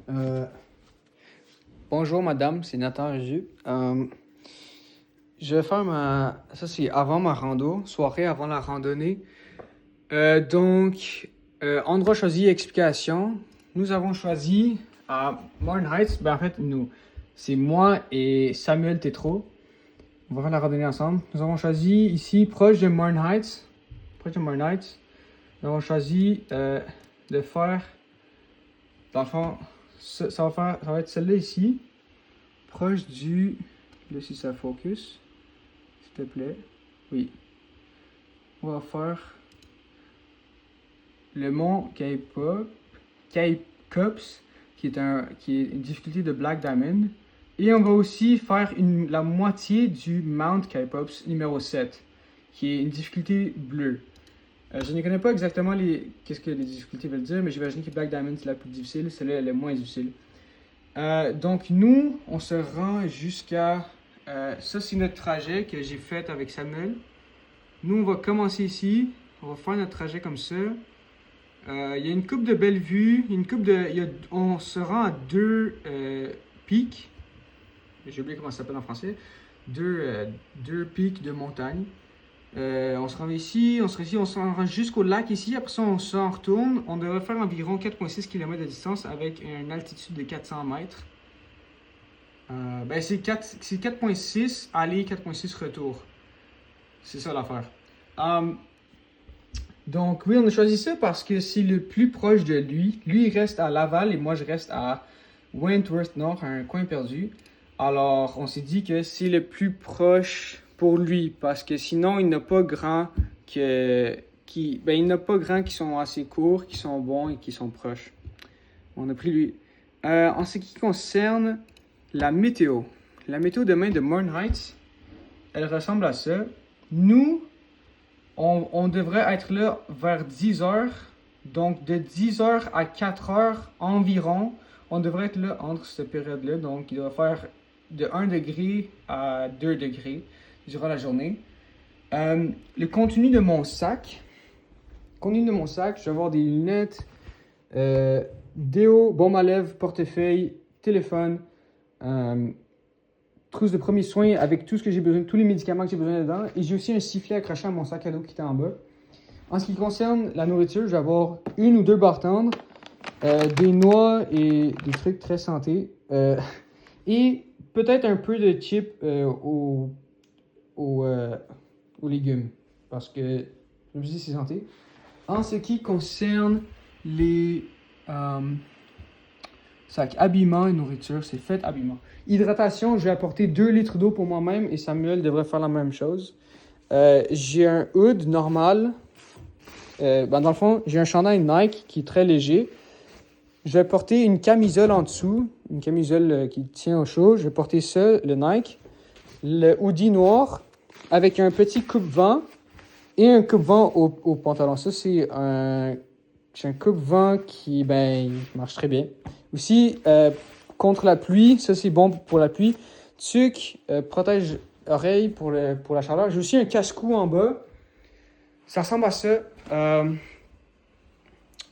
Euh, Bonjour madame, c'est Nathan Réju. Je vais faire Ça c'est avant ma rando, soirée avant la randonnée. Endroit choisi, explication. Nous avons choisi à Morn Heights, en fait nous, c'est moi et Samuel Tétrault. On va faire la randonnée ensemble. Nous avons choisi ici, proche de Morn Heights. Nous avons choisi de faire, dans le fond, ça va être celle-là ici, proche du... Là, si ça focus, s'il te plaît. Oui. On va faire le mont Cape Cops, qui est une difficulté de Black Diamond. Et on va aussi faire la moitié du Mount Cape Cops numéro 7, qui est une difficulté bleue. Je ne connais pas exactement qu'est-ce que les difficultés veulent dire, mais j'imagine que Black Diamond c'est la plus difficile, celle-là elle est moins difficile. Donc nous, on se rend jusqu'à... ça c'est notre trajet que j'ai fait avec Samuel. Nous, on va commencer ici, on va faire notre trajet comme ça. Il y a une coupe de belles vues, on se rend à deux pics. J'ai oublié comment ça s'appelle en français. Deux pics de montagne. On se rend ici, on s'en rend jusqu'au lac ici. Après ça, on s'en retourne. On devrait faire environ 4,6 km de distance avec une altitude de 400 mètres. C'est 4,6 aller, 4,6 retour. C'est ça l'affaire. Donc oui, on a choisi ça parce que c'est le plus proche de lui. Lui, il reste à Laval et moi, je reste à Wentworth Nord, un coin perdu. Alors, on s'est dit que c'est le plus proche pour lui parce que sinon, il n'a pas grand qui sont assez courts, qui sont bons et qui sont proches. On a pris lui. En ce qui concerne la météo demain de Morn Heights, elle ressemble à ça. Nous, on devrait être là vers 10 heures. Donc, de 10 heures à 4 heures environ, on devrait être là entre cette période-là. Donc, il doit faire de 1 degré à 2 degrés durant la journée. Le contenu de mon sac, je vais avoir des lunettes, déo, baume à lèvres, portefeuille, téléphone, trousse de premiers soins avec tout ce que j'ai besoin, tous les médicaments que j'ai besoin dedans. Et j'ai aussi un sifflet accroché à mon sac à dos qui était en bas. En ce qui concerne la nourriture, je vais avoir 1 ou 2 barres tendres, des noix et des trucs très santé. Et peut-être un peu de chips aux légumes. Parce que, comme je dis, c'est santé. En ce qui concerne les sacs habillement et nourriture, c'est fait habillement. Hydratation, je vais apporter 2 litres d'eau pour moi-même et Samuel devrait faire la même chose. J'ai un hood normal. Dans le fond, j'ai un chandail Nike qui est très léger. Je vais porter une camisole en dessous, une camisole qui tient au chaud. Je vais porter ça, le Nike. Le hoodie noir avec un petit coupe-vent et un coupe-vent au pantalon. Ça, c'est un coupe-vent qui marche très bien. Aussi, contre la pluie, ça c'est bon pour la pluie. Tuc, protège oreille pour la chaleur. J'ai aussi un cache-cou en bas. Ça ressemble à ça.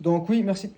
Donc oui, merci.